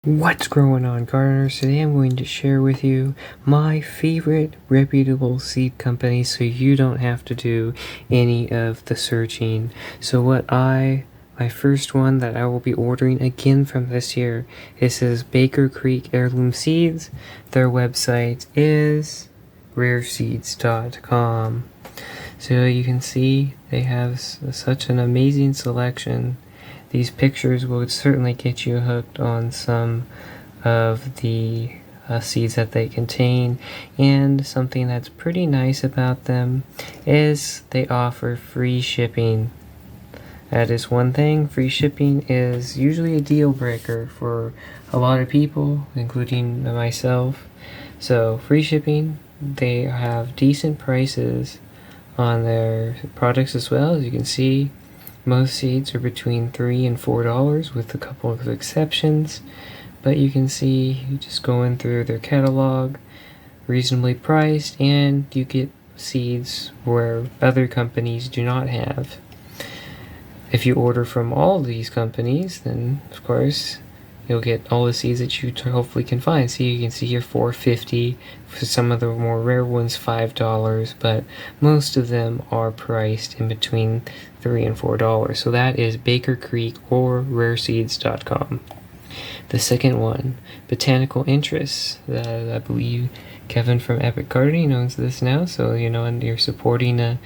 What's going on, gardeners? Today I'm going to share with you my favorite reputable seed company so you don't have to do any of the searching. My first one that I will be ordering again from this year, this is Baker Creek Heirloom Seeds. Their website is rareseeds.com. So you can see they have such an amazing selection. These pictures will certainly get you hooked on some of the seeds that they contain, and something that's pretty nice about them is they offer free shipping. That is one thing. Free shipping is usually a deal breaker for a lot of people, including myself. So free shipping, they have decent prices on their products as well. As you can see, most seeds are between $3 and $4 with a couple of exceptions, but you can see just going through their catalog, reasonably priced, and you get seeds where other companies do not have. If you order from all these companies, then of course you'll get all the seeds that you hopefully can find. See, you can see here $4.50 for some of the more rare ones, $5, but most of them are priced in between $3 and $4. So that is Baker Creek or rareseeds.com. The second one, Botanical Interests. I believe Kevin from Epic Gardening owns this now, so and you're supporting a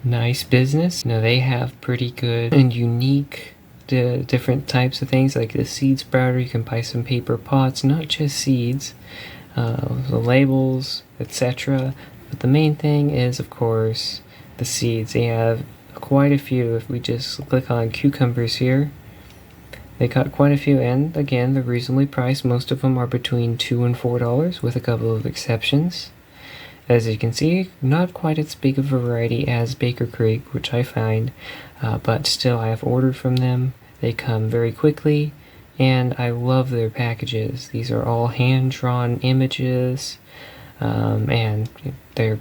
nice business. They have pretty good and unique different types of things, like the seed sprouter. You can buy some paper pots, not just seeds, the labels, etc. But the main thing is, of course, the seeds. They have quite a few. If we just click on cucumbers here, they got quite a few, and again, they're reasonably priced. Most of them are between $2 and $4 with a couple of exceptions. As you can see, not quite as big of a variety as Baker Creek, which I find, but still I have ordered from them. They come very quickly, and I love their packages. These are all hand-drawn images, and they're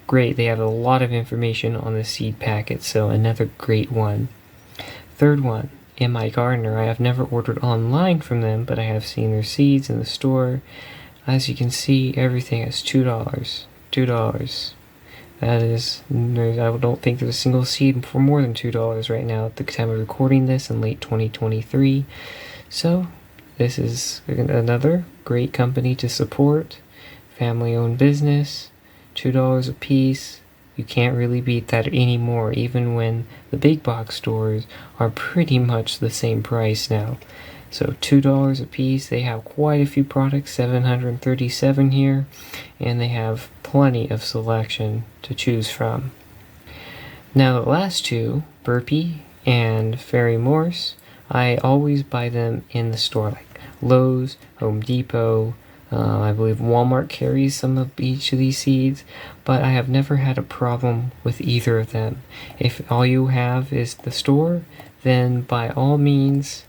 great. They have a lot of information on the seed packet, so another great one. Third one, M.I. Gardener. I have never ordered online from them, but I have seen their seeds in the store. As you can see, everything is $2. $2. That is, I don't think there's a single seed for more than $2 right now at the time of recording this in late 2023. So this is another great company to support. Family-owned business, $2 a piece. You can't really beat that anymore, even when the big box stores are pretty much the same price now. So $2 a piece. They have quite a few products, 737 here, and they have plenty of selection to choose from. Now the last two, Burpee and Fairy Morse, I always buy them in the store, like Lowe's, Home Depot. I believe Walmart carries some of each of these seeds, but I have never had a problem with either of them. If all you have is the store, then by all means,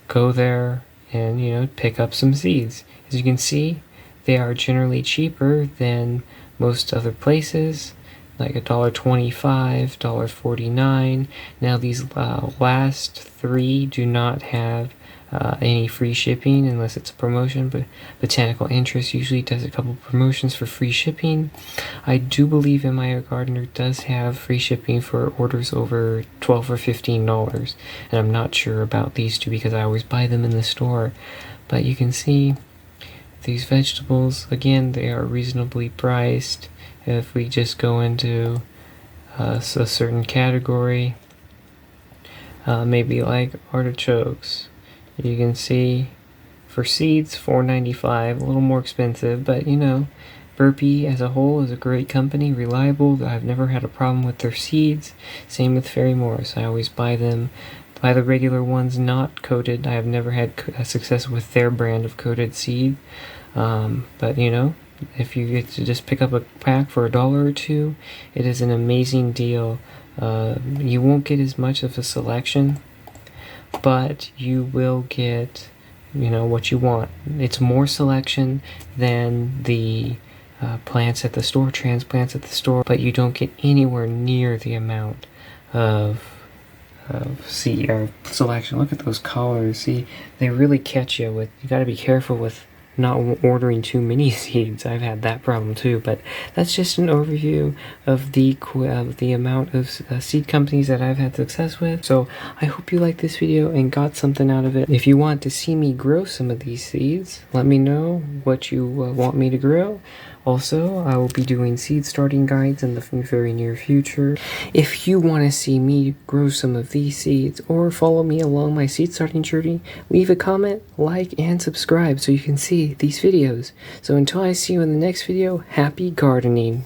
go there and pick up some seeds. As you can see, they are generally cheaper than most other places, like $1.25, $1.49. Now these last three do not have any free shipping unless it's a promotion, but Botanical Interest usually does a couple promotions for free shipping. I do believe M.I. Gardener does have free shipping for orders over $12 or $15, and I'm not sure about these two because I always buy them in the store. But you can see these vegetables, again, they are reasonably priced. If we just go into a certain category, maybe like artichokes, you can see for seeds $4.95, a little more expensive, but Burpee as a whole is a great company, reliable. I've never had a problem with their seeds. Same with Fairy Morse. I always buy the regular ones, not coated. I have never had success with their brand of coated seed. But if you get to just pick up a pack for $1 or $2, it is an amazing deal. You won't get as much of a selection, but you will get what you want. It's more selection than the plants at the store, transplants at the store, but you don't get anywhere near the amount of seed or selection. Look at those colors. See, they really catch you with. You got to be careful with not ordering too many seeds. I've had that problem too, but that's just an overview of the amount of seed companies that I've had success with. So I hope you liked this video and got something out of it. If you want to see me grow some of these seeds, let me know what you want me to grow. Also, I will be doing seed starting guides in the very near future. If you want to see me grow some of these seeds or follow me along my seed starting journey, leave a comment, like, and subscribe so you can see these videos. So until I see you in the next video, happy gardening!